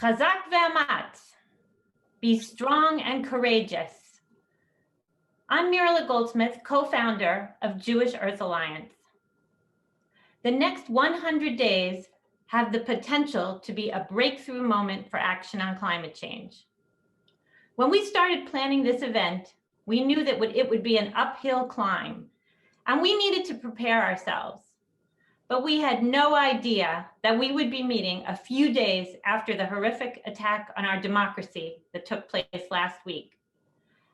Chazak ve'amatz, be strong and courageous. I'm Mirala Goldsmith, co-founder of Jewish Earth Alliance. The next 100 days have the potential to be a breakthrough moment for action on climate change. When we started planning this event, we knew that it would be an uphill climb, and we needed to prepare ourselves. But we had no idea that we would be meeting a few days after the horrific attack on our democracy that took place last week,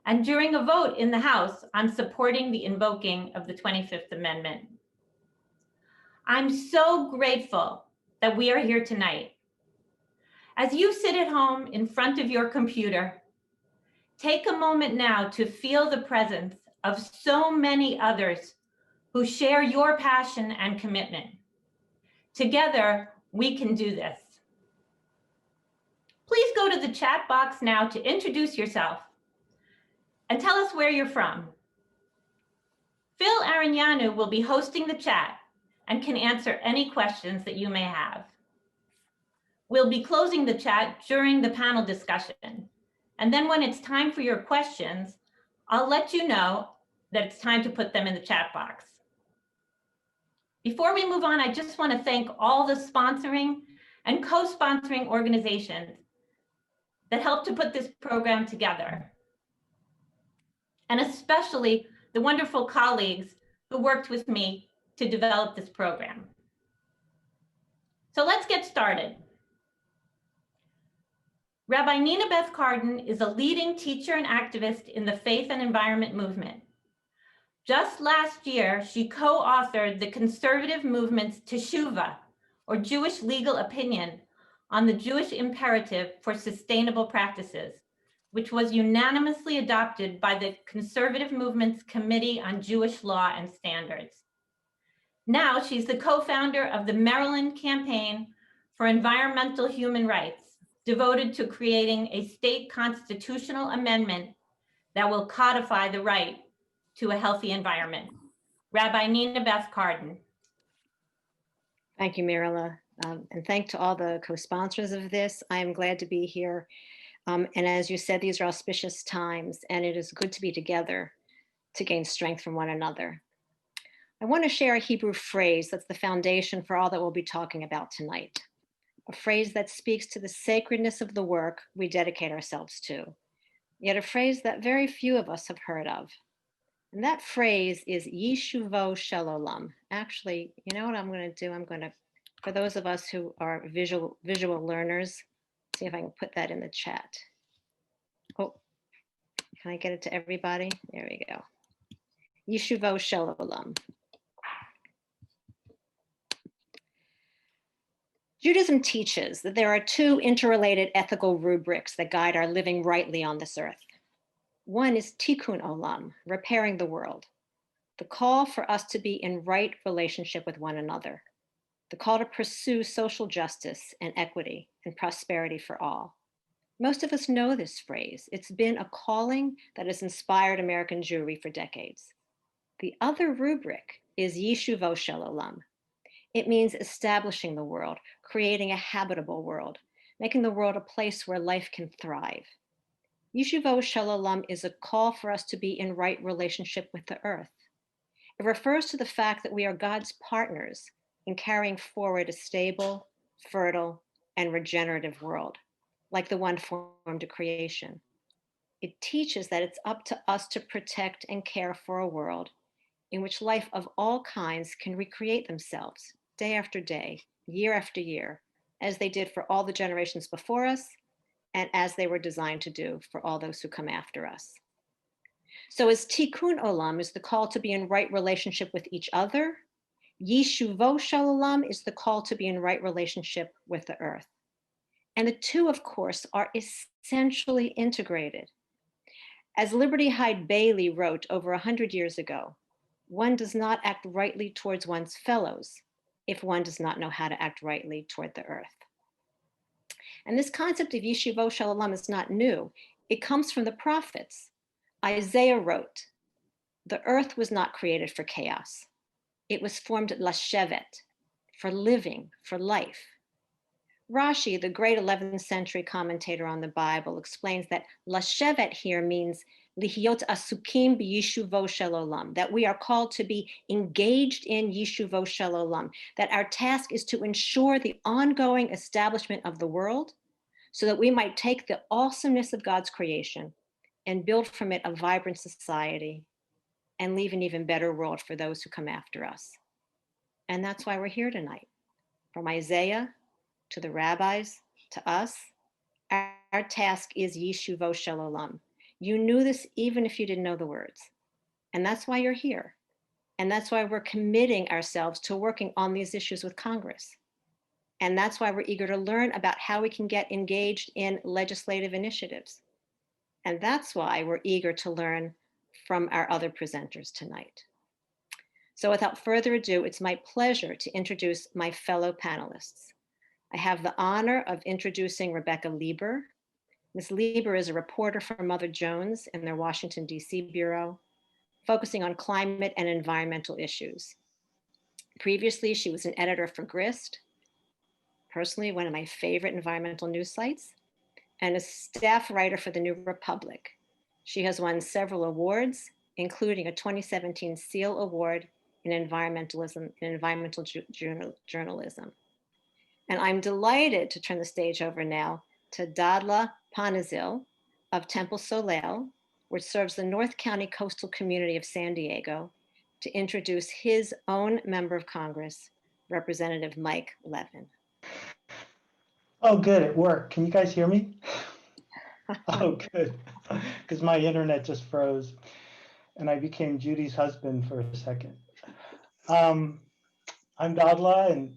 and during a vote in the House on supporting the invoking of the 25th Amendment. I'm so grateful that we are here tonight. As you sit at home in front of your computer, take a moment now to feel the presence of so many others who share your passion and commitment. Together, we can do this. Please go to the chat box now to introduce yourself and tell us where you're from. Phil Arignano will be hosting the chat and can answer any questions that you may have. We'll be closing the chat during the panel discussion. And then when it's time for your questions, I'll let you know that it's time to put them in the chat box. Before we move on, I just want to thank all the sponsoring and co-sponsoring organizations that helped to put this program together. And especially the wonderful colleagues who worked with me to develop this program. So let's get started. Rabbi Nina Beth Cardin is a leading teacher and activist in the faith and environment movement. Just last year, she co-authored the conservative movement's Teshuvah, or Jewish legal opinion, on the Jewish imperative for sustainable practices, which was unanimously adopted by the conservative movement's Committee on Jewish Law and Standards. Now she's the co-founder of the Maryland Campaign for Environmental Human Rights, devoted to creating a state constitutional amendment that will codify the right to a healthy environment. Rabbi Nina Beth Cardin. Thank you, Mirala. And thank to all the co-sponsors of this. I am glad to be here. And as you said, these are auspicious times, and it is good to be together to gain strength from one another. I want to share a Hebrew phrase that's the foundation for all that we'll be talking about tonight. A phrase that speaks to the sacredness of the work we dedicate ourselves to, yet a phrase that very few of us have heard of. And that phrase is Yishuvo Shel Olam. Actually, you know what I'm going to do? I'm going to, for those of us who are visual learners, see if I can put that in the chat. Oh, can I get it to everybody? There we go. Yishuvo Shel Olam. Judaism teaches that there are two interrelated ethical rubrics that guide our living rightly on this earth. One is tikkun olam, repairing the world, the call for us to be in right relationship with one another, the call to pursue social justice and equity and prosperity for all. Most of us know this phrase. It's been a calling that has inspired American Jewry for decades. The other rubric is Yishuvo Shel Olam. It means establishing the world, creating a habitable world, making the world a place where life can thrive. Yishuvo Shel Olam is a call for us to be in right relationship with the earth. It refers to the fact that we are God's partners in carrying forward a stable, fertile, and regenerative world, like the one formed to creation. It teaches that it's up to us to protect and care for a world in which life of all kinds can recreate themselves day after day, year after year, as they did for all the generations before us, and as they were designed to do for all those who come after us. So as Tikkun Olam is the call to be in right relationship with each other, Yishuvo Shel Olam is the call to be in right relationship with the earth. And the two, of course, are essentially integrated. As Liberty Hyde Bailey wrote over 100 years ago, one does not act rightly towards one's fellows if one does not know how to act rightly toward the earth. And this concept of Yishuvo Shel Olam is not new. It comes from the prophets. Isaiah wrote, "The earth was not created for chaos. It was formed lashevet, for living, for life." Rashi, the great 11th century commentator on the Bible, explains that lashevet here means lihiot asukim b'yishuvo shel olam, that we are called to be engaged in yishuvo shel olam, that our task is to ensure the ongoing establishment of the world so that we might take the awesomeness of God's creation and build from it a vibrant society and leave an even better world for those who come after us. And that's why we're here tonight. From Isaiah to the rabbis, to us, our task is Yishuvo Shel Olam. You knew this even if you didn't know the words. And that's why you're here. And that's why we're committing ourselves to working on these issues with Congress. And that's why we're eager to learn about how we can get engaged in legislative initiatives. And that's why we're eager to learn from our other presenters tonight. So without further ado, it's my pleasure to introduce my fellow panelists. I have the honor of introducing Rebecca Leber. Ms. Leber is a reporter for Mother Jones in their Washington, D.C. bureau, focusing on climate and environmental issues. Previously, she was an editor for Grist, personally one of my favorite environmental news sites, and a staff writer for the New Republic. She has won several awards, including a 2017 Seal Award in environmental journalism. And I'm delighted to turn the stage over now to Dadla Panazil of Temple Solel, which serves the North County coastal community of San Diego, to introduce his own member of Congress, Representative Mike Levin. Oh, good, it worked. Can you guys hear me? Oh, good, because my internet just froze and I became Judy's husband for a second. I'm Dadla, and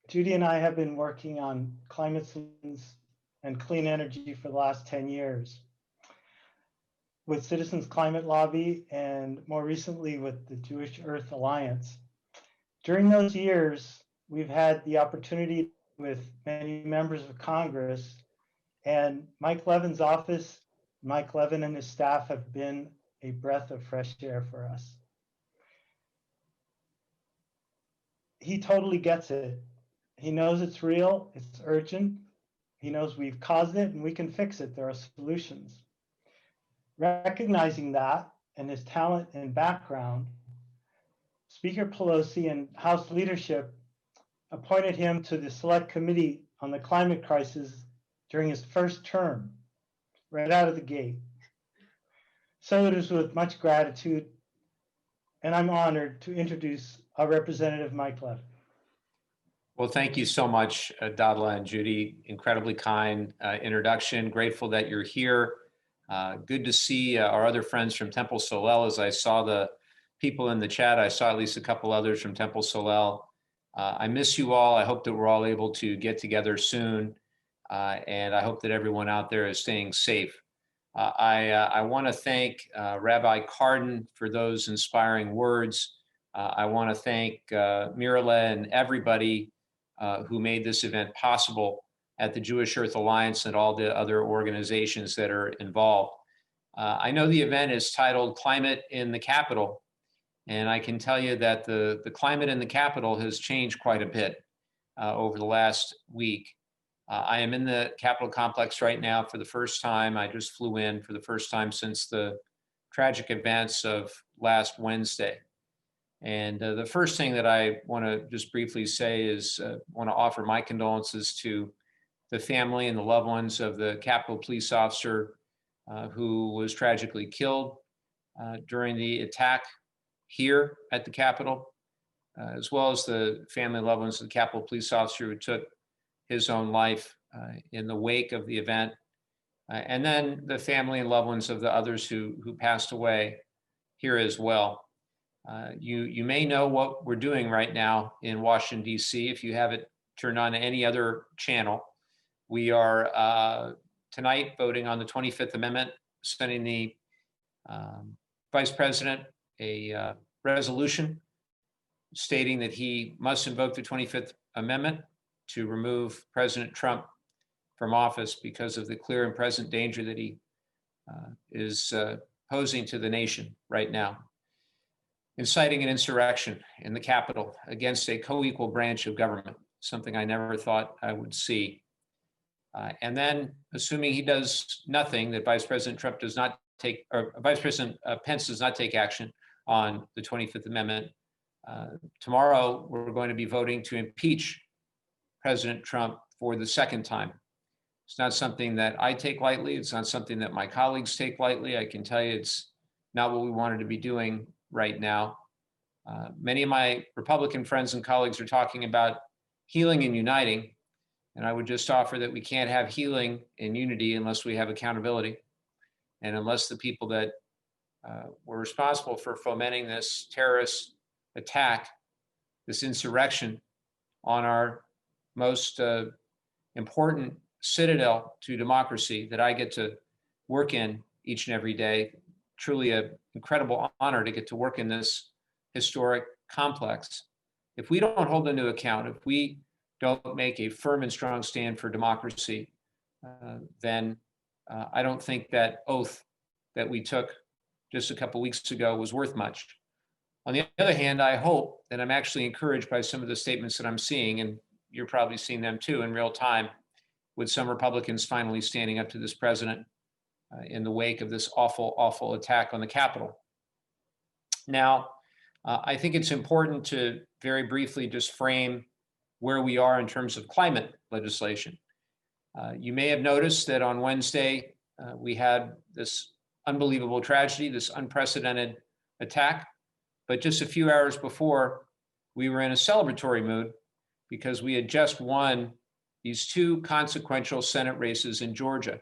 Judy and I have been working on climate solutions and clean energy for the last 10 years with Citizens Climate Lobby and more recently with the Jewish Earth Alliance. During those years, we've had the opportunity with many members of Congress, and Mike Levin's office, Mike Levin and his staff have been a breath of fresh air for us. He totally gets it. He knows it's real, it's urgent. He knows we've caused it and we can fix it. There are solutions. Recognizing that and his talent and background, Speaker Pelosi and House leadership appointed him to the Select Committee on the Climate Crisis during his first term, right out of the gate. So it is with much gratitude, and I'm honored to introduce our Representative Mike Levin. Well, thank you so much, Dadla and Judy. Incredibly kind introduction. Grateful that you're here. Good to see our other friends from Temple Solel. As I saw the people in the chat, I saw at least a couple others from Temple Solel. I miss you all. I hope that we're all able to get together soon. And I hope that everyone out there is staying safe. I want to thank Rabbi Cardin for those inspiring words. I want to thank Mirala and everybody who made this event possible at the Jewish Earth Alliance and all the other organizations that are involved. I know the event is titled Climate in the Capitol, and I can tell you that the climate in the Capitol has changed quite a bit over the last week. I am in the Capitol complex right now for the first time. I just flew in for the first time since the tragic events of last Wednesday. And the first thing that I want to just briefly say is want to offer my condolences to the family and the loved ones of the Capitol police officer who was tragically killed during the attack here at the Capitol, as well as the family and loved ones of the Capitol police officer who took his own life in the wake of the event, and then the family and loved ones of the others who passed away here as well. You may know what we're doing right now in Washington, D.C. If you haven't turned on any other channel, we are tonight voting on the 25th Amendment, sending the Vice President a resolution stating that he must invoke the 25th Amendment to remove President Trump from office because of the clear and present danger that he is posing to the nation right now. Inciting an insurrection in the Capitol against a co-equal branch of government, something I never thought I would see. And then, assuming he does nothing, that Vice President Trump does not take, or Vice President Pence does not take action on the 25th Amendment, tomorrow we're going to be voting to impeach President Trump for the second time. It's not something that I take lightly. It's not something that my colleagues take lightly. I can tell you it's not what we wanted to be doing right now. Many of my Republican friends and colleagues are talking about healing and uniting. And I would just offer that we can't have healing and unity unless we have accountability. And unless the people that were responsible for fomenting this terrorist attack, this insurrection on our most important citadel to democracy that I get to work in each and every day, truly an incredible honor to get to work in this historic complex. If we don't hold them to account, if we don't make a firm and strong stand for democracy, then I don't think that oath that we took just a couple weeks ago was worth much. On the other hand, I hope that I'm actually encouraged by some of the statements that I'm seeing, and you're probably seeing them too in real time, with some Republicans finally standing up to this president in the wake of this awful, awful attack on the Capitol. Now, I think it's important to very briefly just frame where we are in terms of climate legislation. You may have noticed that on Wednesday, we had this unbelievable tragedy, this unprecedented attack. But just a few hours before, we were in a celebratory mood because we had just won these two consequential Senate races in Georgia,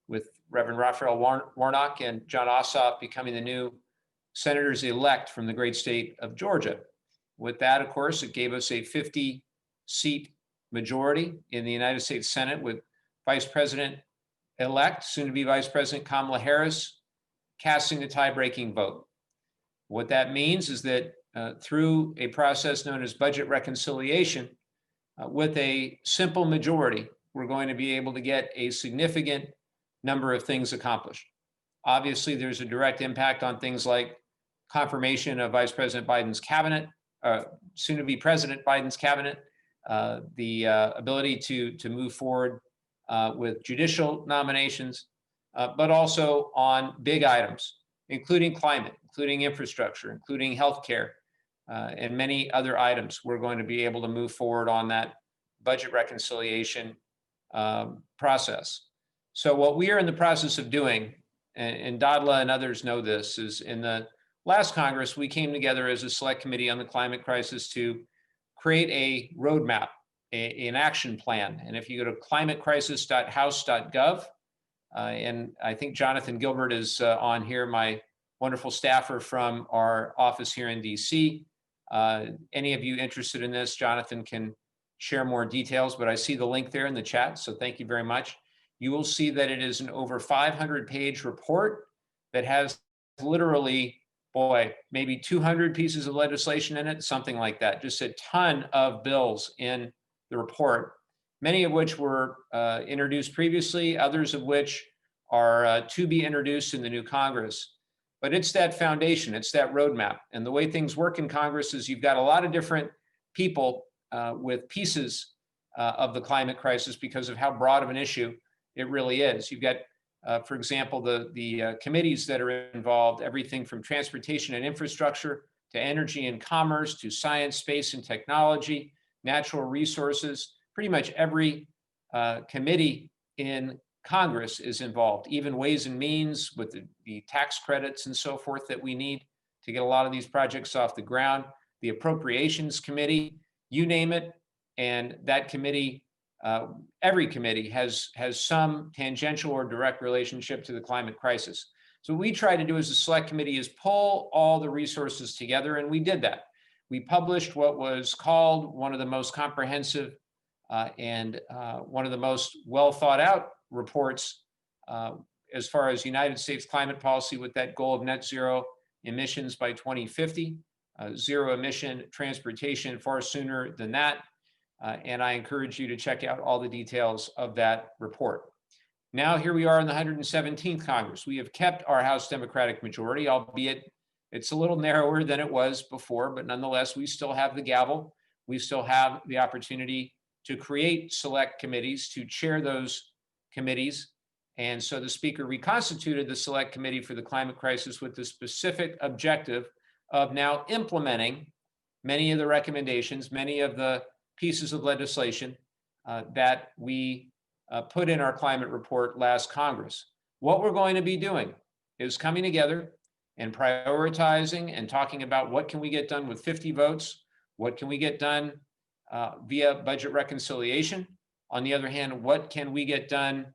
with Reverend Raphael Warnock and John Ossoff becoming the new senators-elect from the great state of Georgia. With that, of course, it gave us a 50-seat majority in the United States Senate, with Vice President-elect, soon-to-be Vice President Kamala Harris, casting the tie-breaking vote. What that means is that through a process known as budget reconciliation, with a simple majority, we're going to be able to get a significant number of things accomplished. Obviously, there's a direct impact on things like confirmation of Vice President Biden's cabinet, soon-to-be President Biden's cabinet, the ability to move forward with judicial nominations, but also on big items, including climate, including infrastructure, including healthcare, and many other items. We're going to be able to move forward on that budget reconciliation process. So what we are in the process of doing, and Dadla and others know this, is in the last Congress, we came together as a select committee on the climate crisis to create a roadmap, an action plan. And if you go to climatecrisis.house.gov, and I think Jonathan Gilbert is on here, my wonderful staffer from our office here in DC. Any of you interested in this, Jonathan can share more details, but I see the link there in the chat, so thank you very much. You will see that it is an over 500-page report that has literally, boy, maybe 200 pieces of legislation in it, something like that. Just a ton of bills in the report, many of which were introduced previously, others of which are to be introduced in the new Congress. But it's that foundation, it's that roadmap. And the way things work in Congress is you've got a lot of different people with pieces of the climate crisis because of how broad of an issue it really is. You've got, for example, the committees that are involved, everything from transportation and infrastructure to energy and commerce to science, space and technology, natural resources. Pretty much every committee in Congress is involved, even Ways and Means with the tax credits and so forth that we need to get a lot of these projects off the ground. The Appropriations Committee, you name it, and that committee, every committee has some tangential or direct relationship to the climate crisis. So what we try to do as a select committee is pull all the resources together, and we did that. We published what was called one of the most comprehensive and one of the most well thought out reports as far as United States climate policy, with that goal of net zero emissions by 2050, zero emission transportation far sooner than that. And I encourage you to check out all the details of that report. Now, here we are in the 117th Congress. We have kept our House Democratic majority, albeit it's a little narrower than it was before, but nonetheless, we still have the gavel. We still have the opportunity to create select committees, to chair those committees. And so the speaker reconstituted the select committee for the climate crisis with the specific objective of now implementing many of the recommendations, many of the pieces of legislation that we put in our climate report last Congress. What we're going to be doing is coming together and prioritizing and talking about what can we get done with 50 votes, what can we get done via budget reconciliation. On the other hand, what can we get done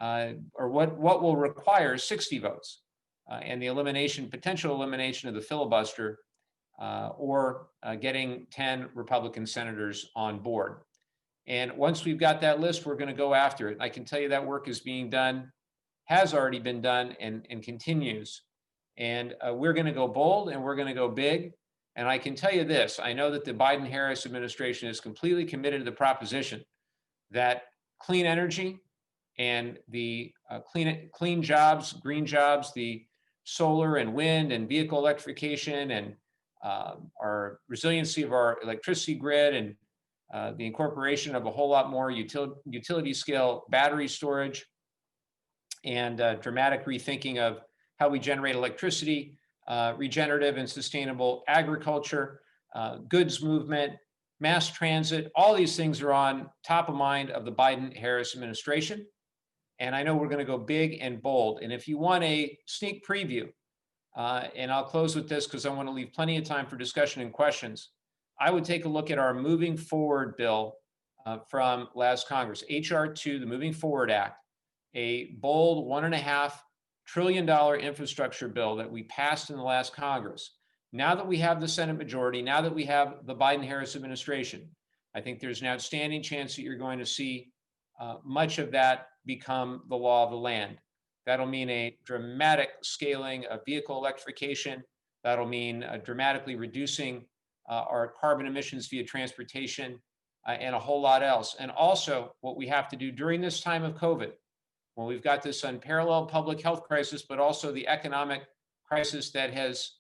or what will require 60 votes and the potential elimination of the filibuster or getting 10 Republican senators on board. And once we've got that list, we're going to go after it. I can tell you that work is being done, has already been done, and continues. And we're going to go bold and we're going to go big. And I can tell you this, I know that the Biden-Harris administration is completely committed to the proposition that clean energy and the clean jobs, green jobs, the solar and wind and vehicle electrification and our resiliency of our electricity grid and the incorporation of a whole lot more utility scale battery storage and dramatic rethinking of how we generate electricity, regenerative and sustainable agriculture, goods movement, mass transit, all these things are on top of mind of the Biden-Harris administration. And I know we're going to go big and bold. And if you want a sneak preview, and I'll close with this because I want to leave plenty of time for discussion and questions, I would take a look at our Moving Forward bill from last Congress, HR 2, the Moving Forward Act, a bold $1.5 trillion infrastructure bill that we passed in the last Congress. Now that we have the Senate majority, now that we have the Biden-Harris administration, I think there's an outstanding chance that you're going to see much of that become the law of the land. That'll mean a dramatic scaling of vehicle electrification. That'll mean dramatically reducing our carbon emissions via transportation and a whole lot else. And also what we have to do during this time of COVID, when we've got this unparalleled public health crisis, but also the economic crisis that has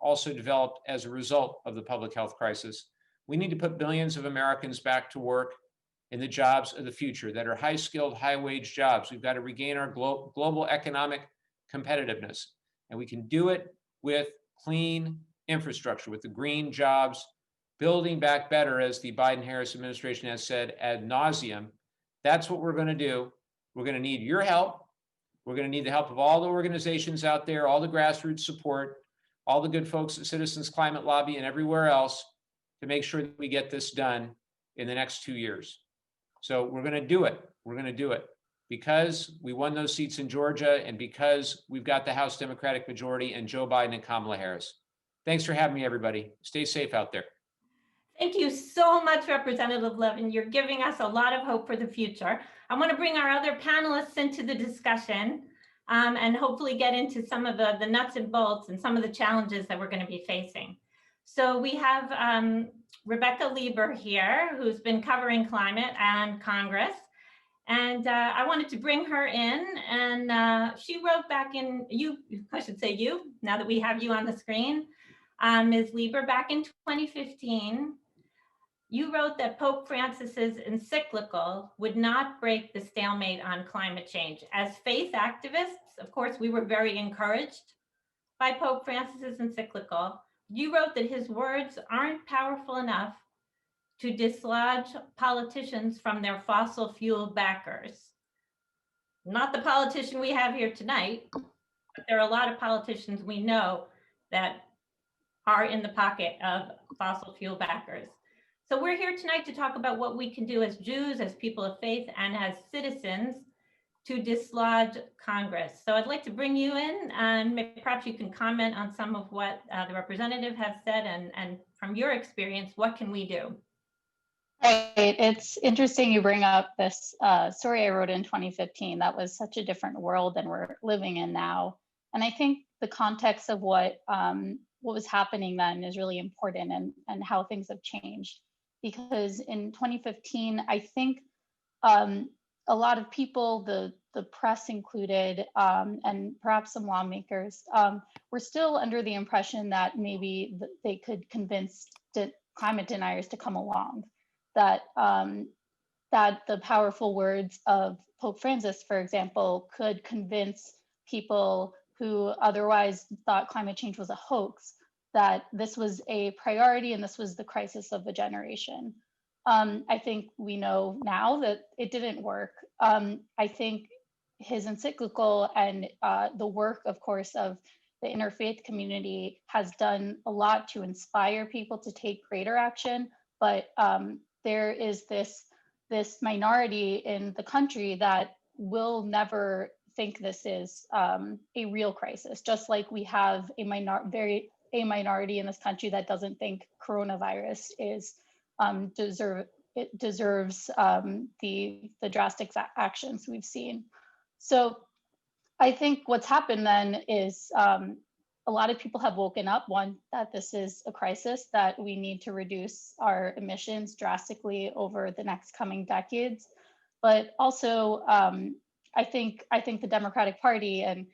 also developed as a result of the public health crisis, we need to put billions of Americans back to work in the jobs of the future that are high-skilled, high-wage jobs. We've got to regain our global economic competitiveness. And we can do it with clean infrastructure, with the green jobs, building back better, as the Biden-Harris administration has said ad nauseum. That's what we're going to do. We're going to need your help. We're going to need the help of all the organizations out there, all the grassroots support, all the good folks at Citizens Climate Lobby and everywhere else to make sure that we get this done in the next 2 years. So we're going to do it. We're going to do it because we won those seats in Georgia and because we've got the House Democratic majority and Joe Biden and Kamala Harris. Thanks for having me, everybody. Stay safe out there. Thank you so much, Representative Levin. You're giving us a lot of hope for the future. I want to bring our other panelists into the discussion and hopefully get into some of the nuts and bolts and some of the challenges that we're going to be facing. So we have Rebecca Leber here, who's been covering climate and Congress. And I wanted to bring her in, and she wrote back in, now that we have you on the screen, Ms. Leber, back in 2015, you wrote that Pope Francis's encyclical would not break the stalemate on climate change. As faith activists, of course, we were very encouraged by Pope Francis's encyclical. You wrote that his words aren't powerful enough to dislodge politicians from their fossil fuel backers. Not the politician we have here tonight, but there are a lot of politicians we know that are in the pocket of fossil fuel backers. So we're here tonight to talk about what we can do as Jews, as people of faith, and as citizens to dislodge Congress. So I'd like to bring you in, and perhaps you can comment on some of what the representative has said, and from your experience, what can we do? Right. It's interesting you bring up this story I wrote in 2015. That was such a different world than we're living in now. And I think the context of what was happening then is really important, and how things have changed. Because in 2015, I think a lot of people, the press included, and perhaps some lawmakers, were still under the impression that maybe they could convince climate deniers to come along. that that the powerful words of Pope Francis, for example, could convince people who otherwise thought climate change was a hoax that this was a priority and this was the crisis of a generation. I think we know now that it didn't work. I think his encyclical and the work, of course, of the interfaith community has done a lot to inspire people to take greater action. But there is this minority in the country that will never think this is a real crisis, just like we have a minority in this country that doesn't think coronavirus is deserves the drastic actions we've seen. So I think what's happened then is a lot of people have woken up, one, that this is a crisis, that we need to reduce our emissions drastically over the next coming decades. But also, I think the Democratic Party and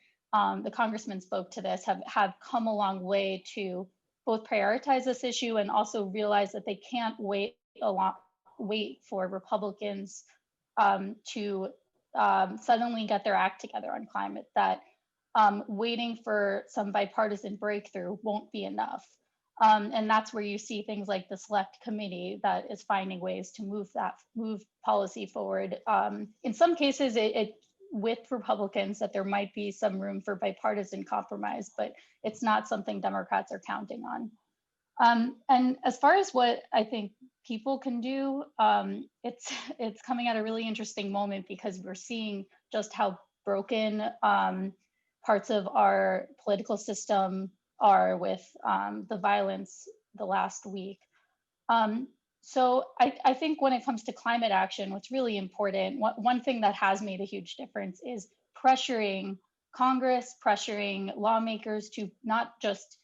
the congressman spoke to this, have come a long way to both prioritize this issue and also realize that they can't wait for Republicans to suddenly get their act together on climate, that waiting for some bipartisan breakthrough won't be enough. And that's where you see things like the select committee that is finding ways to move policy forward. In some cases, it with Republicans, that there might be some room for bipartisan compromise, but it's not something Democrats are counting on. And as far as what I think people can do, it's coming at a really interesting moment because we're seeing just how broken parts of our political system are with the violence the last week. So I think when it comes to climate action, what's really important, one thing that has made a huge difference is pressuring Congress, pressuring lawmakers to not just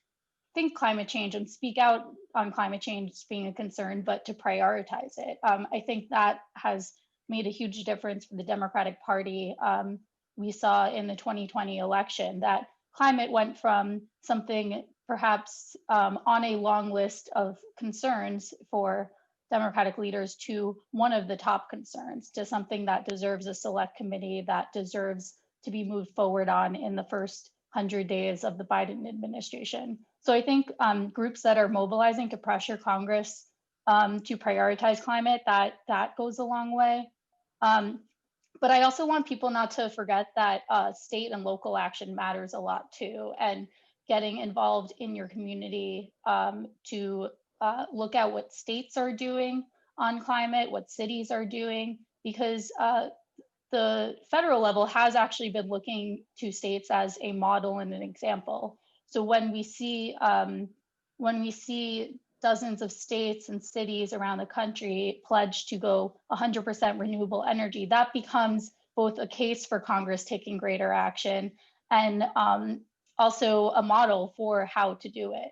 think climate change and speak out on climate change being a concern, but to prioritize it. I think that has made a huge difference for the Democratic Party. We saw in the 2020 election that climate went from something perhaps on a long list of concerns for Democratic leaders to one of the top concerns, to something that deserves a select committee, that deserves to be moved forward on in the first 100 days of the Biden administration. So I think groups that are mobilizing to pressure Congress to prioritize climate, that goes a long way. But I also want people not to forget that state and local action matters a lot too, and getting involved in your community to look at what states are doing on climate, what cities are doing, because the federal level has actually been looking to states as a model and an example. So when we see dozens of states and cities around the country pledge to go 100% renewable energy, that becomes both a case for Congress taking greater action and also a model for how to do it.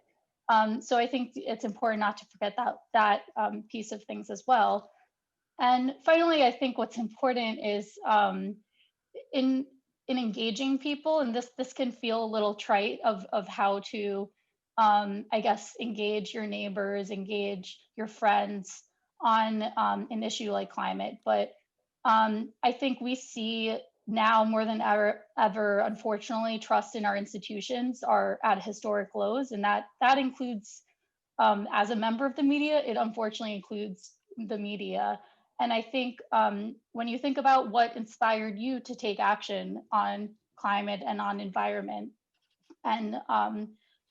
So I think it's important not to forget that piece of things as well. And finally, I think what's important is in engaging people, and this can feel a little trite of how to, I guess, engage your neighbors, engage your friends on an issue like climate. But I think we see now more than ever, unfortunately, trust in our institutions are at historic lows, and that includes, as a member of the media, it unfortunately includes the media. And I think when you think about what inspired you to take action on climate and on environment, and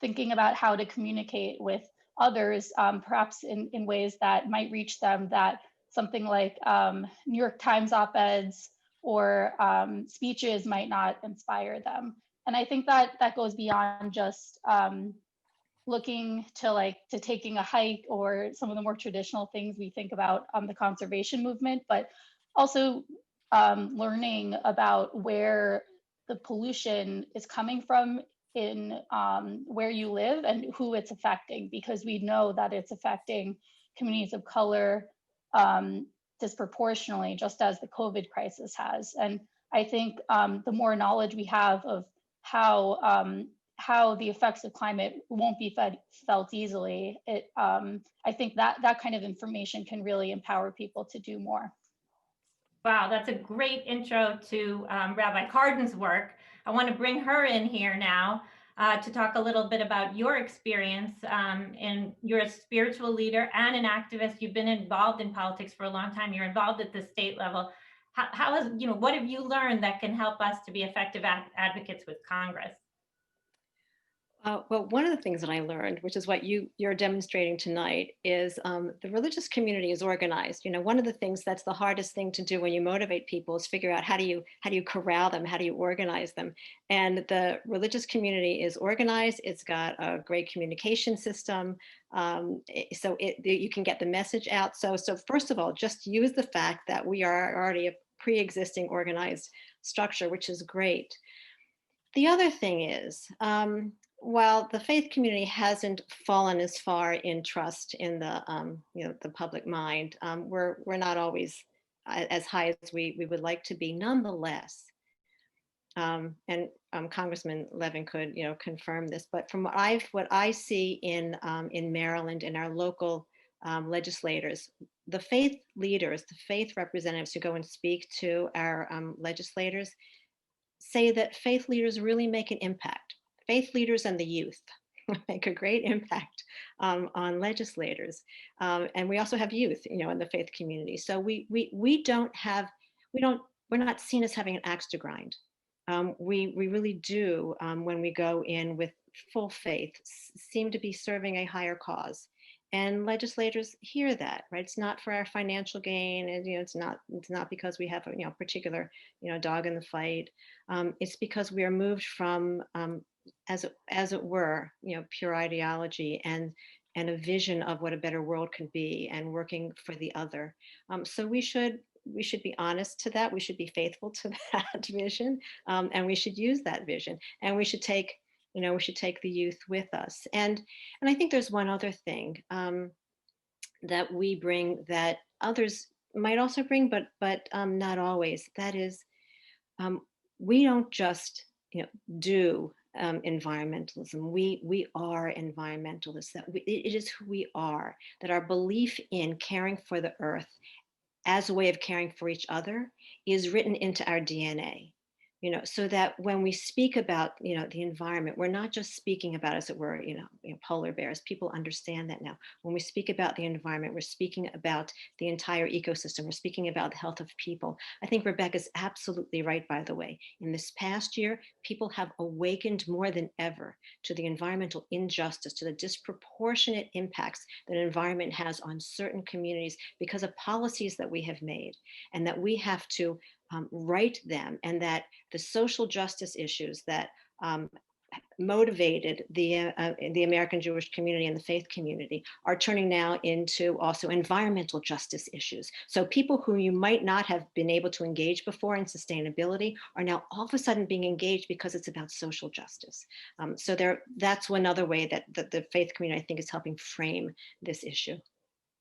thinking about how to communicate with others, perhaps in ways that might reach them, that something like New York Times op-eds or speeches might not inspire them. And I think that goes beyond just looking to taking a hike or some of the more traditional things we think about the conservation movement, but also learning about where the pollution is coming from in where you live and who it's affecting, because we know that it's affecting communities of color disproportionately, just as the COVID crisis has. And I think the more knowledge we have of how how the effects of climate won't be felt easily, I think that kind of information can really empower people to do more. Wow, that's a great intro to Rabbi Cardin's work. I want to bring her in here now to talk a little bit about your experience. And you're a spiritual leader and an activist. You've been involved in politics for a long time. You're involved at the state level. How has, what have you learned that can help us to be effective advocates with Congress? Well, one of the things that I learned, which is what you're demonstrating tonight, is the religious community is organized. One of the things that's the hardest thing to do when you motivate people is figure out how do you corral them, how do you organize them. And the religious community is organized. It's got a great communication system, so you can get the message out. So first of all, just use the fact that we are already a pre-existing organized structure, which is great. The other thing is, while the faith community hasn't fallen as far in trust in the public mind, we're not always as high as we would like to be. Nonetheless, and Congressman Levin could confirm this, but from what I see in Maryland, in our local legislators, the faith leaders, the faith representatives who go and speak to our legislators, say that faith leaders really make an impact. Faith leaders and the youth make a great impact on legislators. And we also have youth, in the faith community. So we're not seen as having an axe to grind. We really do, when we go in with full faith, seem to be serving a higher cause. And legislators hear that, right? It's not for our financial gain, and it's not because we have a particular dog in the fight. It's because we are moved from, as it were, pure ideology and a vision of what a better world could be, and working for the other. So we should be honest to that. We should be faithful to that vision, and we should use that vision, and we should take the youth with us. And I think there's one other thing that we bring that others might also bring, but not always. That is, we don't just do environmentalism. We are environmentalists. It is who we are. That our belief in caring for the earth as a way of caring for each other is written into our DNA. So that when we speak about, the environment, we're not just speaking about, as it were, polar bears. People understand that now. When we speak about the environment, we're speaking about the entire ecosystem. We're speaking about the health of people. I think Rebecca's absolutely right, by the way. In this past year, people have awakened more than ever to the environmental injustice, to the disproportionate impacts that an environment has on certain communities because of policies that we have made, and that we have to right them, and that the social justice issues that motivated the American Jewish community and the faith community are turning now into also environmental justice issues. So people who you might not have been able to engage before in sustainability are now all of a sudden being engaged because it's about social justice. So that's one other way that the faith community, I think, is helping frame this issue.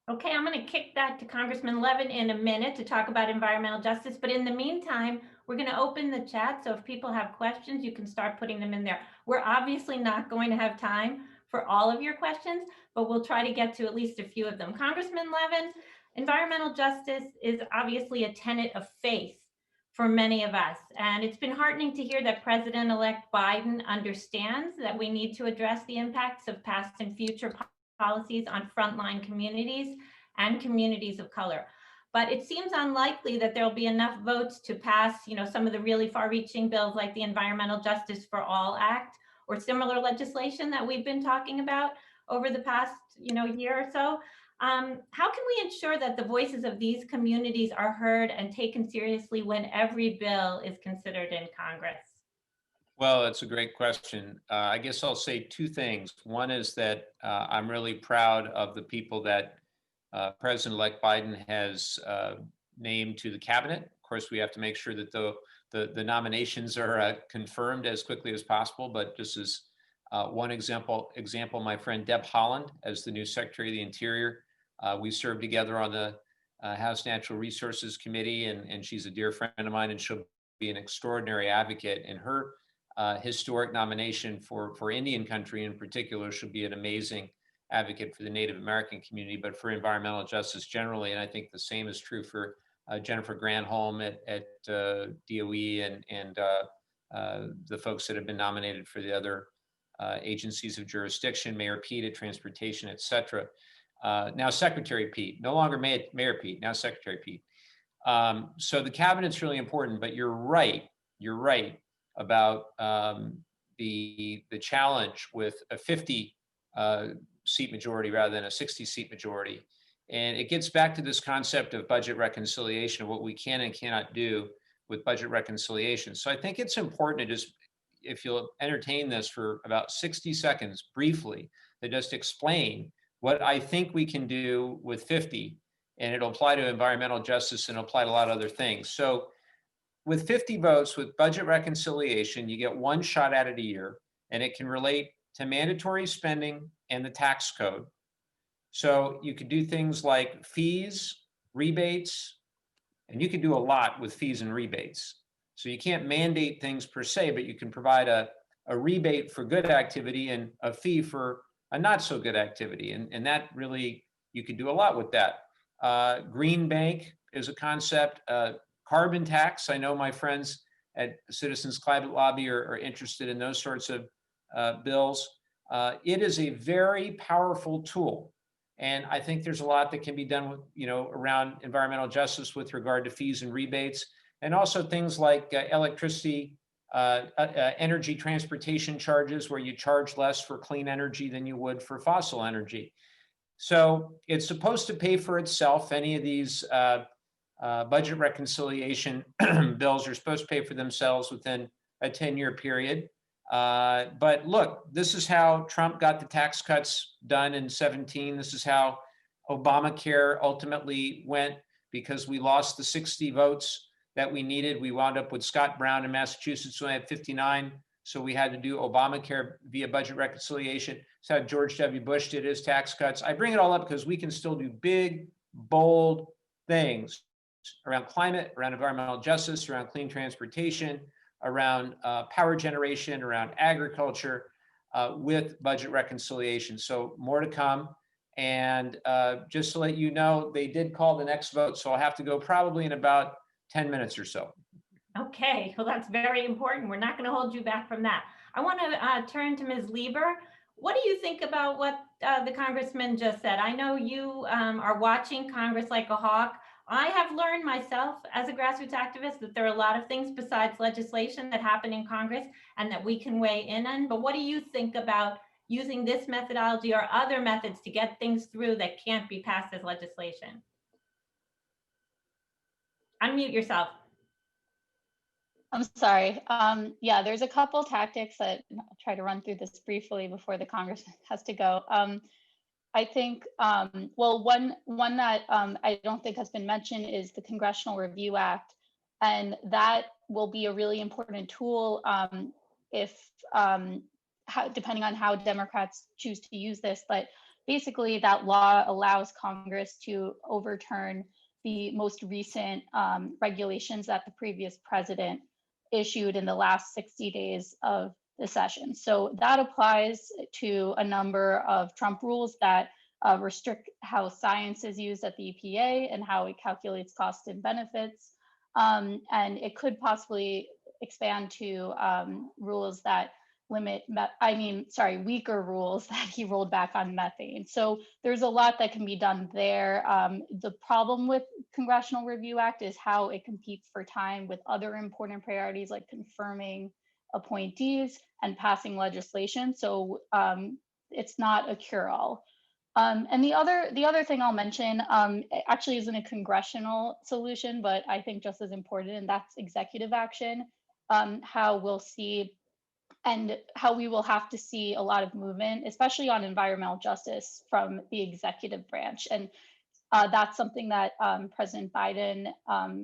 Okay, I'm going to kick that to Congressman Levin in a minute to talk about environmental justice. But in the meantime, we're going to open the chat. So if people have questions, you can start putting them in there. We're obviously not going to have time for all of your questions, but we'll try to get to at least a few of them. Congressman Levin, environmental justice is obviously a tenet of faith for many of us. And it's been heartening to hear that President-elect Biden understands that we need to address the impacts of past and future policies on frontline communities and communities of color. But it seems unlikely that there'll be enough votes to pass, some of the really far-reaching bills like the Environmental Justice for All Act or similar legislation that we've been talking about over the past, year or so. How can we ensure that the voices of these communities are heard and taken seriously when every bill is considered in Congress? Well, that's a great question. I guess I'll say two things. One is that I'm really proud of the people that President-elect Biden has named to the cabinet. Of course, we have to make sure that the nominations are confirmed as quickly as possible. But just as one example, my friend Deb Haaland as the new Secretary of the Interior. We served together on the House Natural Resources Committee, and she's a dear friend of mine, and she'll be an extraordinary advocate. And her historic nomination for Indian country in particular. She'll be an amazing advocate for the Native American community, but for environmental justice generally. And I think the same is true for Jennifer Granholm at DOE and the folks that have been nominated for the other agencies of jurisdiction, Mayor Pete at Transportation, et cetera. Now Secretary Pete, no longer Mayor Pete, now Secretary Pete. So the cabinet's really important, but you're right about the challenge with a 50 seat majority rather than a 60 seat majority. And it gets back to this concept of budget reconciliation, of what we can and cannot do with budget reconciliation. So I think it's important to just, if you'll entertain this for about 60 seconds briefly, to just explain what I think we can do with 50, and it'll apply to environmental justice and apply to a lot of other things. So with 50 votes with budget reconciliation, you get one shot at it a year, and it can relate to mandatory spending and the tax code. So you could do things like fees, rebates, and you could do a lot with fees and rebates. So you can't mandate things per se, but you can provide a rebate for good activity and a fee for a not so good activity. And that really, you could do a lot with that. Green bank is a concept. Carbon tax, I know my friends at Citizens Climate Lobby are interested in those sorts of bills. It is a very powerful tool. And I think there's a lot that can be done with, around environmental justice with regard to fees and rebates, and also things like electricity, energy transportation charges, where you charge less for clean energy than you would for fossil energy. So it's supposed to pay for itself. Any of these budget reconciliation bills are supposed to pay for themselves within a 10-year period. But look, this is how Trump got the tax cuts done in 2017. This is how Obamacare ultimately went, because we lost the 60 votes that we needed. We wound up with Scott Brown in Massachusetts, who had 59. So we had to do Obamacare via budget reconciliation. That's how George W. Bush did his tax cuts. I bring it all up because we can still do big, bold things around climate, around environmental justice, around clean transportation, around power generation, around agriculture, with budget reconciliation. So more to come. And just to let you know, they did call the next vote, so I'll have to go probably in about 10 minutes or so. Okay, well, that's very important. We're not going to hold you back from that. I want to turn to Ms. Leber. What do you think about what the congressman just said? I know you are watching Congress like a hawk. I have learned myself as a grassroots activist that there are a lot of things besides legislation that happen in Congress and that we can weigh in on. But what do you think about using this methodology or other methods to get things through that can't be passed as legislation? Unmute yourself. I'm sorry. Yeah, there's a couple tactics that I'll try to run through this briefly before the Congress has to go. I think, well, one that I don't think has been mentioned is the Congressional Review Act, and that will be a really important tool depending on how Democrats choose to use this. But basically, that law allows Congress to overturn the most recent regulations that the previous president issued in the last 60 days of the session. So that applies to a number of Trump rules that restrict how science is used at the EPA and how it calculates costs and benefits. And it could possibly expand to rules that limit, weaker rules that he rolled back on methane. So there's a lot that can be done there. The problem with Congressional Review Act is how it competes for time with other important priorities like confirming appointees and passing legislation. So it's not a cure-all. And the other thing I'll mention actually isn't a congressional solution, but I think just as important, and that's executive action. How we'll see and how we will have to see a lot of movement, especially on environmental justice from the executive branch. And that's something that President Biden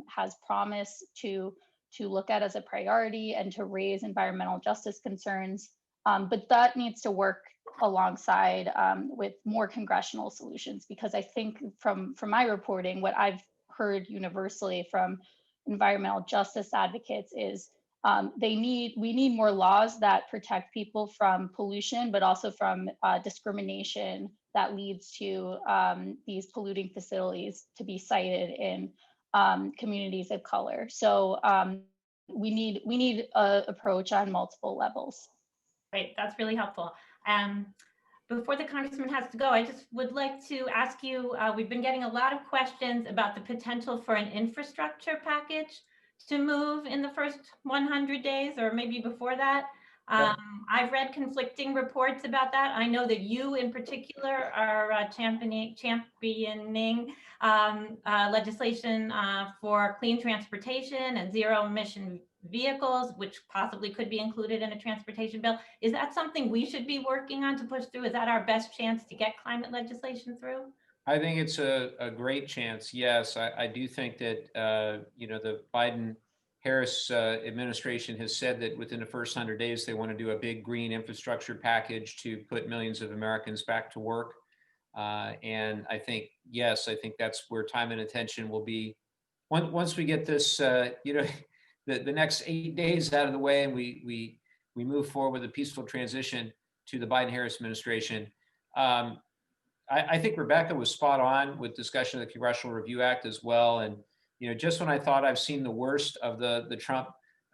has promised to look at as a priority and to raise environmental justice concerns. But that needs to work alongside with more congressional solutions, because I think from my reporting, what I've heard universally from environmental justice advocates is we need more laws that protect people from pollution, but also from discrimination that leads to these polluting facilities to be sited in communities of color. So we need an approach on multiple levels. Great, that's really helpful. Before the congressman has to go, I just would like to ask you, we've been getting a lot of questions about the potential for an infrastructure package to move in the first 100 days or maybe before that. I've read conflicting reports about that. I know that you in particular are championing legislation for clean transportation and zero emission vehicles, which possibly could be included in a transportation bill. Is that something we should be working on to push through? Is that our best chance to get climate legislation through? I think it's a great chance. Yes, I do think that, the Biden-Harris administration has said that within the first 100 days, they want to do a big green infrastructure package to put millions of Americans back to work. And I think, yes, I think that's where time and attention will be. Once we get this, the next 8 days out of the way and we move forward with a peaceful transition to the Biden-Harris administration. I think Rebecca was spot on with discussion of the Congressional Review Act as well. And, just when I thought I've seen the worst of the Trump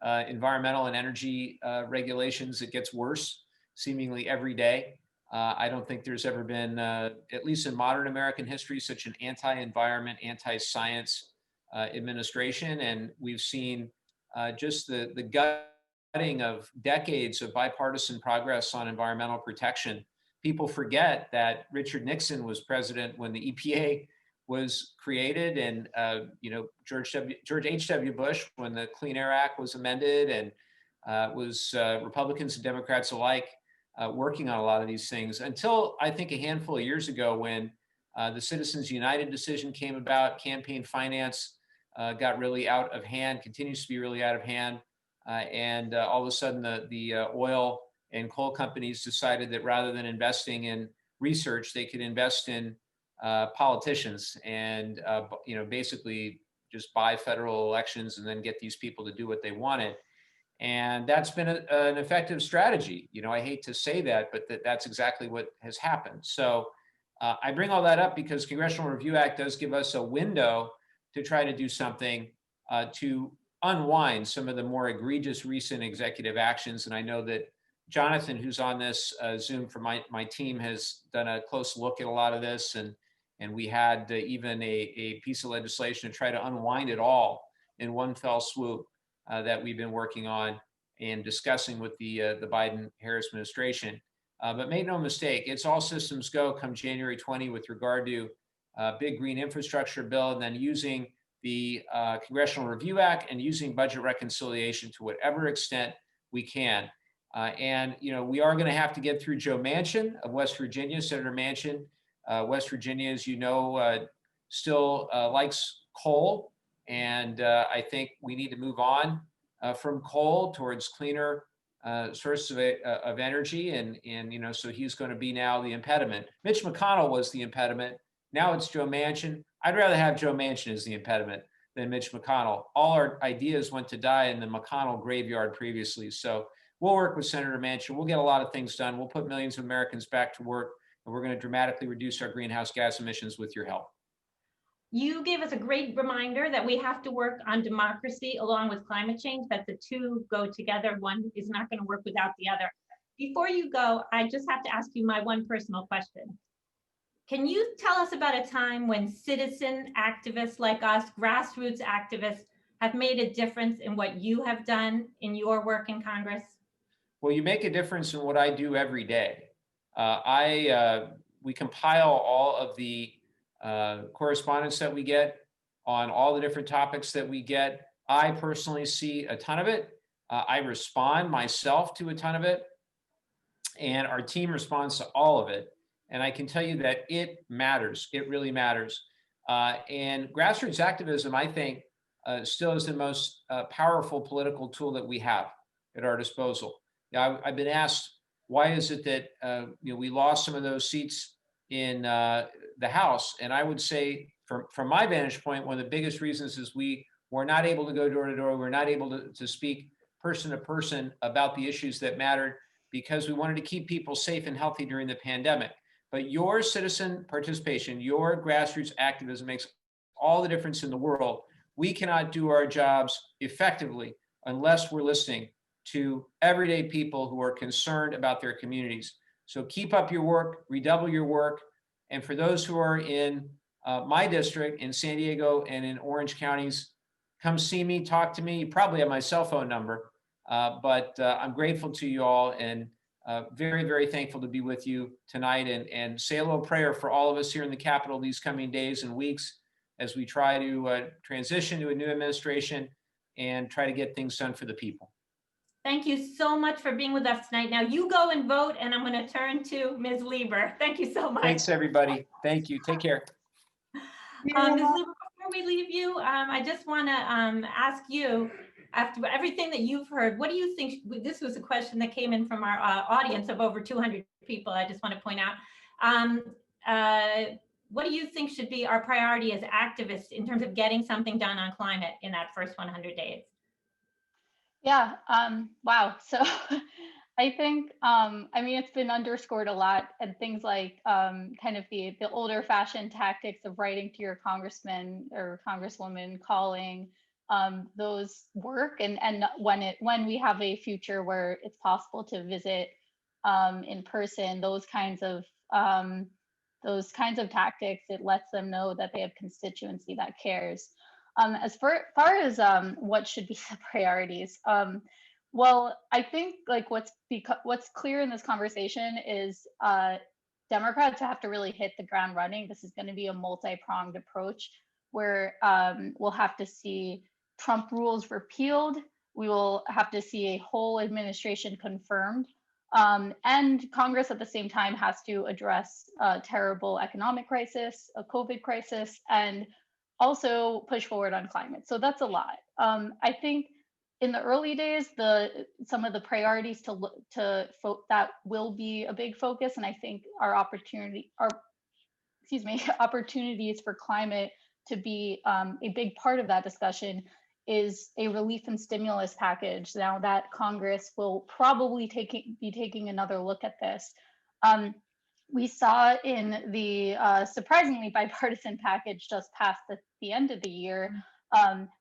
environmental and energy regulations, it gets worse seemingly every day. I don't think there's ever been, at least in modern American history, such an anti-environment, anti-science administration. And we've seen just the gutting of decades of bipartisan progress on environmental protection. People forget that Richard Nixon was president when the EPA was created, and George H.W. Bush when the Clean Air Act was amended, and it was Republicans and Democrats alike working on a lot of these things until I think a handful of years ago when the Citizens United decision came about. Campaign finance got really out of hand, continues to be really out of hand, and all of a sudden the oil and coal companies decided that rather than investing in research, they could invest in politicians and basically just buy federal elections and then get these people to do what they wanted. And that's been an effective strategy. I hate to say that, but that's exactly what has happened. So I bring all that up because Congressional Review Act does give us a window to try to do something to unwind some of the more egregious recent executive actions. And I know that Jonathan, who's on this Zoom from my team, has done a close look at a lot of this. And we had even a piece of legislation to try to unwind it all in one fell swoop that we've been working on and discussing with the Biden-Harris administration. But make no mistake, it's all systems go come January 20 with regard to big green infrastructure bill, and then using the Congressional Review Act and using budget reconciliation to whatever extent we can. And we are going to have to get through Joe Manchin of West Virginia, Senator Manchin. West Virginia, as you know, still likes coal. And I think we need to move on from coal towards cleaner sources of energy. And so he's going to be now the impediment. Mitch McConnell was the impediment. Now it's Joe Manchin. I'd rather have Joe Manchin as the impediment than Mitch McConnell. All our ideas went to die in the McConnell graveyard previously. So we'll work with Senator Manchin. We'll get a lot of things done. We'll put millions of Americans back to work, and we're going to dramatically reduce our greenhouse gas emissions with your help. You gave us a great reminder that we have to work on democracy along with climate change, that the two go together. One is not going to work without the other. Before you go, I just have to ask you my one personal question. Can you tell us about a time when citizen activists like us, grassroots activists, have made a difference in what you have done in your work in Congress? Well, you make a difference in what I do every day. We compile all of the correspondence that we get on all the different topics that we get. I personally see a ton of it. I respond myself to a ton of it, and our team responds to all of it. And I can tell you that it matters. It really matters. And grassroots activism, I think, still is the most powerful political tool that we have at our disposal. I've been asked, why is it that we lost some of those seats in the House? And I would say, from my vantage point, one of the biggest reasons is we were not able to go door to door. We're not able to speak person to person about the issues that mattered, because we wanted to keep people safe and healthy during the pandemic. But your citizen participation, your grassroots activism makes all the difference in the world. We cannot do our jobs effectively unless we're listening to everyday people who are concerned about their communities. So keep up your work, redouble your work. And for those who are in my district, in San Diego and in Orange counties, come see me, talk to me. You probably have my cell phone number, but I'm grateful to you all, and very, very thankful to be with you tonight, and say a little prayer for all of us here in the Capitol these coming days and weeks as we try to transition to a new administration and try to get things done for the people. Thank you so much for being with us tonight. Now you go and vote, and I'm going to turn to Ms. Leber. Thank you so much. Thanks, everybody. Thank you. Take care. Ms. Leber, before we leave you, I just want to ask you, after everything that you've heard, what do you think? This was a question that came in from our audience of over 200 people. I just want to point out. What do you think should be our priority as activists in terms of getting something done on climate in that first 100 days? Yeah, wow. So I think, I mean, it's been underscored a lot, and things like kind of the older fashioned tactics of writing to your congressman or congresswoman, calling, those work. And when we have a future where it's possible to visit in person, those kinds of tactics, it lets them know that they have constituency that cares. As far as what should be the priorities, well, I think like what's clear in this conversation is Democrats have to really hit the ground running. This is going to be a multi-pronged approach where we'll have to see Trump rules repealed. We will have to see a whole administration confirmed. And Congress at the same time has to address a terrible economic crisis, a COVID crisis, and also push forward on climate. So that's a lot. I think in the early days, some of the priorities that will be a big focus, and I think opportunities for climate to be a big part of that discussion is a relief and stimulus package. Now that Congress will probably be taking another look at this. We saw in the surprisingly bipartisan package just passed at the end of the year,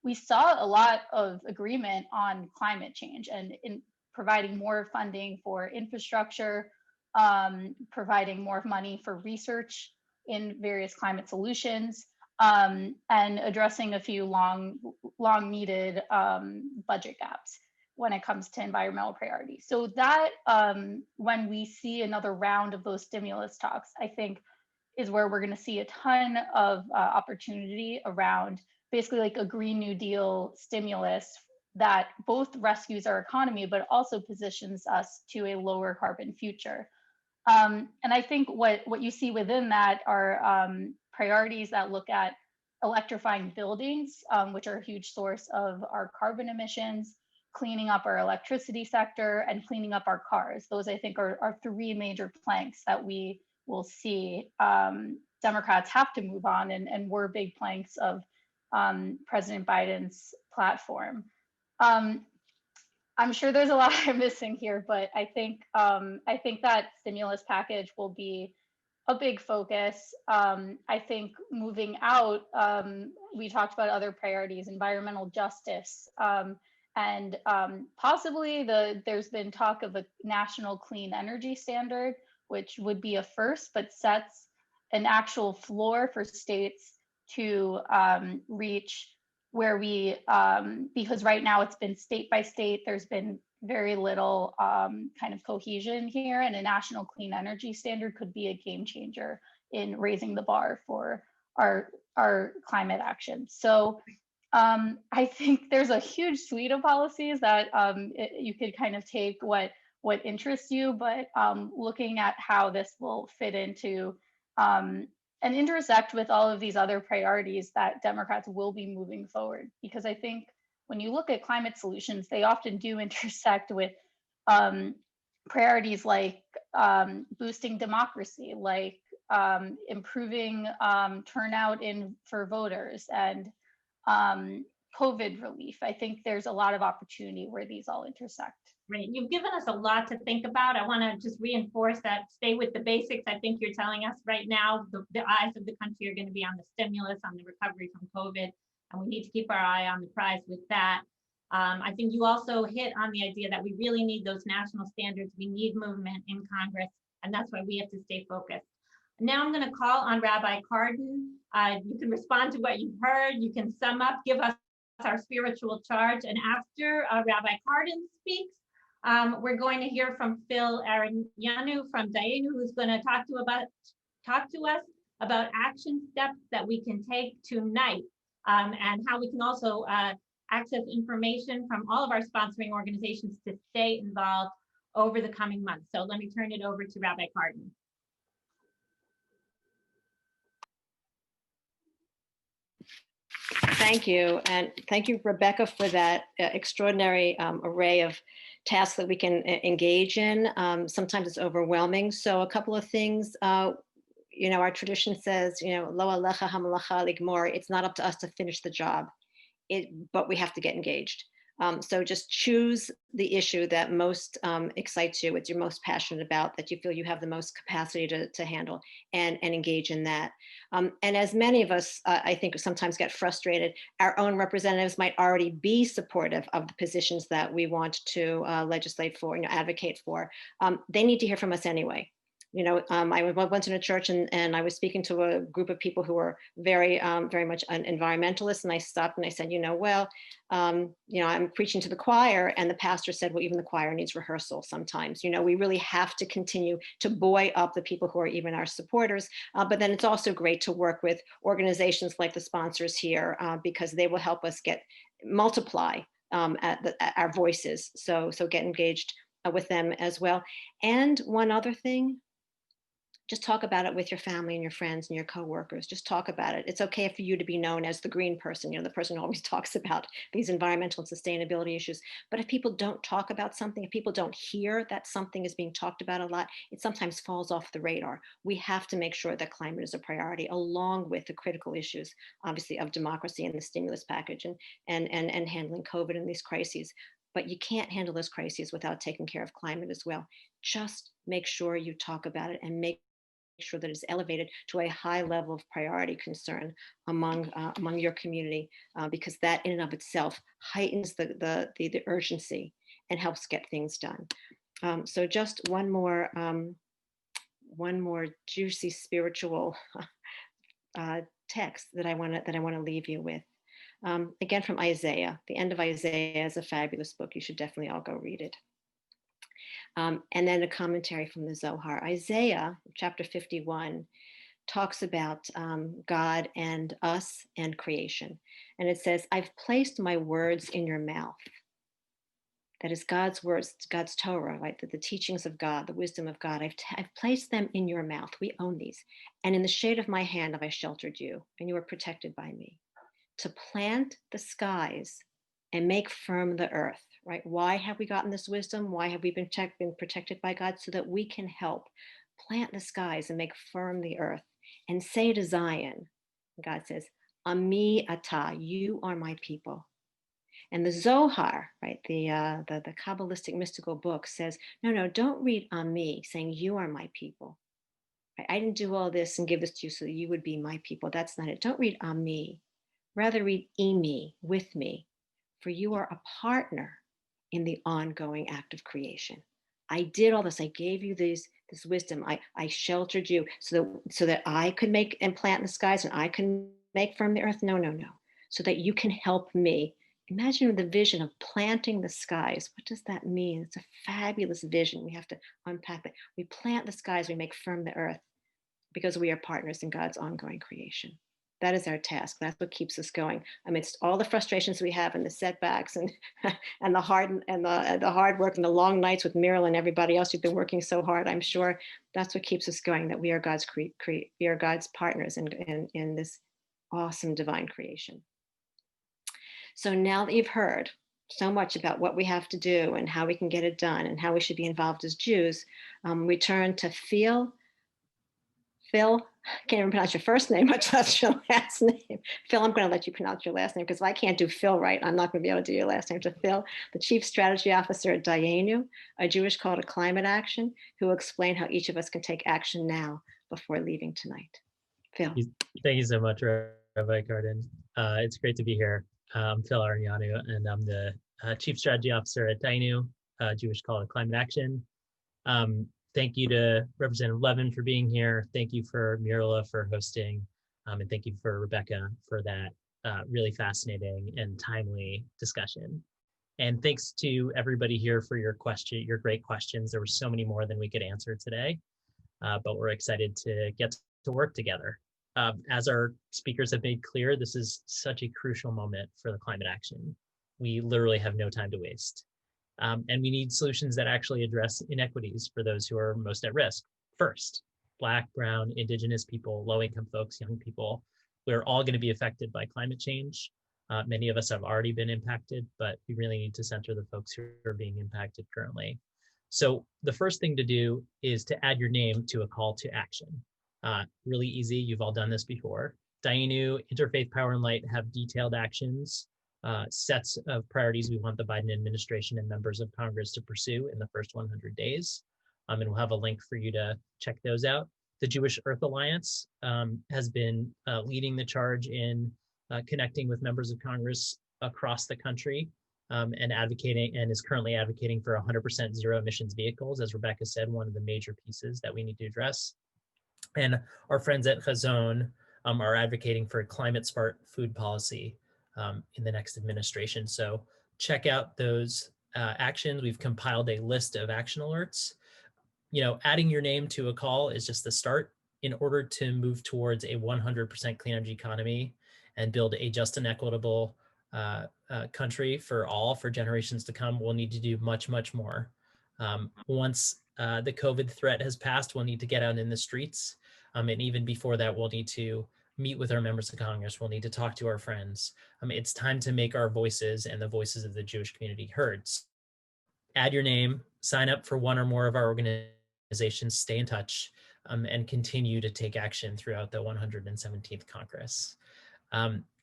we saw a lot of agreement on climate change and in providing more funding for infrastructure, providing more money for research in various climate solutions, and addressing a few long needed budget gaps when it comes to environmental priorities. So that when we see another round of those stimulus talks, I think is where we're going to see a ton of opportunity around basically like a Green New Deal stimulus that both rescues our economy, but also positions us to a lower carbon future. And I think what you see within that are priorities that look at electrifying buildings, which are a huge source of our carbon emissions, cleaning up our electricity sector, and cleaning up our cars. Those, I think, are three major planks that we will see Democrats have to move on, and were big planks of President Biden's platform. I'm sure there's a lot I'm missing here, but I think that stimulus package will be a big focus. I think moving out, we talked about other priorities, environmental justice, and possibly there's been talk of a national clean energy standard, which would be a first, but sets an actual floor for states to reach where we, because right now it's been state by state, there's been very little kind of cohesion here, and a national clean energy standard could be a game changer in raising the bar for our climate action. So I think there's a huge suite of policies that you could kind of take what interests you, but looking at how this will fit into and intersect with all of these other priorities that Democrats will be moving forward. Because I think when you look at climate solutions, they often do intersect with priorities like boosting democracy, like improving turnout for voters, and COVID relief. I think there's a lot of opportunity where these all intersect. Right. You've given us a lot to think about. I want to just reinforce that stay with the basics. I think you're telling us right now the eyes of the country are going to be on the stimulus, on the recovery from COVID, and we need to keep our eye on the prize with that. I think you also hit on the idea that we really need those national standards. We need movement in Congress, and that's why we have to stay focused. Now I'm going to call on Rabbi Cardin. You can respond to what you've heard. You can sum up, give us our spiritual charge, and after Rabbi Cardin speaks, we're going to hear from Phil Arignanu from Dayenu, who's going to talk to us about action steps that we can take tonight, and how we can also access information from all of our sponsoring organizations to stay involved over the coming months. So let me turn it over to Rabbi Cardin. Thank you. And thank you, Rebecca, for that extraordinary array of tasks that we can engage in. Sometimes it's overwhelming. So a couple of things, our tradition says, lo alecha hamalacha ligmor, it's not up to us to finish the job, but we have to get engaged. So just choose the issue that most excites you, what you're most passionate about, that you feel you have the most capacity to handle, and engage in that. And as many of us, I think, sometimes get frustrated, our own representatives might already be supportive of the positions that we want to legislate for, advocate for. They need to hear from us anyway. I went to a church and I was speaking to a group of people who were very, very much environmentalists. And I stopped and I said, I'm preaching to the choir, and the pastor said, well, even the choir needs rehearsal sometimes. We really have to continue to buoy up the people who are even our supporters. But then it's also great to work with organizations like the sponsors here, because they will help us multiply our voices. So get engaged with them as well. And one other thing, just talk about it with your family and your friends and your coworkers. Just talk about it. It's okay for you to be known as the green person, the person who always talks about these environmental and sustainability issues. But if people don't talk about something, if people don't hear that something is being talked about a lot, it sometimes falls off the radar. We have to make sure that climate is a priority, along with the critical issues, obviously, of democracy and the stimulus package and handling COVID and these crises. But you can't handle those crises without taking care of climate as well. Just make sure you talk about it and make sure that it's elevated to a high level of priority concern among your community, because that in and of itself heightens the urgency and helps get things done. So just one more juicy spiritual text that I want to leave you with. Again, from Isaiah. The end of Isaiah is a fabulous book. You should definitely all go read it. And then a commentary from the Zohar. Isaiah, chapter 51, talks about God and us and creation. And it says, I've placed my words in your mouth. That is God's words, God's Torah, right? The teachings of God, the wisdom of God. I've placed them in your mouth. We own these. And in the shade of my hand have I sheltered you, and you are protected by me. To plant the skies and make firm the earth, right? Why have we gotten this wisdom? Why have we been protected by God? So that we can help plant the skies and make firm the earth, and say to Zion, God says, Ami ata, you are my people. And the Zohar, right, the Kabbalistic mystical book says, no, don't read Ami, saying you are my people. Right? I didn't do all this and give this to you so that you would be my people. That's not it. Don't read Ami. Rather read Imi, with me, for you are a partner in the ongoing act of creation. I did all this. I gave you this wisdom. I sheltered you so that I could make and plant the skies, and I can make firm the earth. No. So that you can help me. Imagine the vision of planting the skies. What does that mean? It's a fabulous vision. We have to unpack that. We plant the skies, we make firm the earth, because we are partners in God's ongoing creation. That is our task. That's what keeps us going amidst all the frustrations we have, and the setbacks, and the hard work, and the long nights with Muriel and everybody else who've been working so hard. I'm sure that's what keeps us going. That we are God's we are God's partners in this awesome divine creation. So now that you've heard so much about what we have to do and how we can get it done and how we should be involved as Jews, we turn to Phil can't even pronounce your first name, much less your last name. Phil, I'm going to let you pronounce your last name because if I can't do Phil right, I'm not going to be able to do your last name. To Phil, the Chief Strategy Officer at Dayenu, a Jewish call to climate action, who will explain how each of us can take action now before leaving tonight. Phil. Thank you so much, Rabbi Cardin. It's great to be here. I'm Phil Arignano, and I'm the Chief Strategy Officer at Dayenu, Jewish Call to Climate Action. Thank you to Representative Levin for being here. Thank you for Mirla for hosting, and thank you for Rebecca for that really fascinating and timely discussion. And thanks to everybody here for your great questions. There were so many more than we could answer today, but we're excited to get to work together. As our speakers have made clear, this is such a crucial moment for the climate action. We literally have no time to waste. And we need solutions that actually address inequities for those who are most at risk. First, Black, Brown, Indigenous people, low-income folks, young people, we're all going to be affected by climate change. Many of us have already been impacted, but we really need to center the folks who are being impacted currently. So the first thing to do is to add your name to a call to action. Really easy, you've all done this before. Dayenu, Interfaith Power and Light have detailed actions, sets of priorities we want the Biden administration and members of Congress to pursue in the first 100 days. And we'll have a link for you to check those out. The Jewish Earth Alliance has been leading the charge in connecting with members of Congress across the country and advocating, and is currently advocating for 100% zero emissions vehicles, as Rebecca said, one of the major pieces that we need to address. And our friends at Chazon are advocating for climate smart food policy in the next administration. So check out those actions. We've compiled a list of action alerts. You know, adding your name to a call is just the start. In order to move towards a 100% clean energy economy and build a just and equitable country for all, for generations to come, we'll need to do much, much more. Once the COVID threat has passed, we'll need to get out in the streets. And even before that, we'll need to meet with our members of Congress. We'll need to talk to our friends. It's time to make our voices and the voices of the Jewish community heard. Add your name, sign up for one or more of our organizations, stay in touch, and continue to take action throughout the 117th Congress.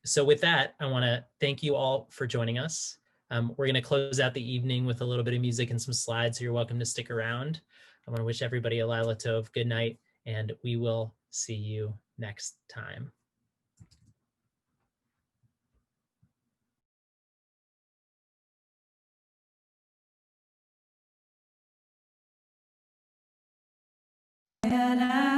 So with that, I want to thank you all for joining us. We're going to close out the evening with a little bit of music and some slides, so you're welcome to stick around. I want to wish everybody a Laila Tov, good night, and we will see you next time. La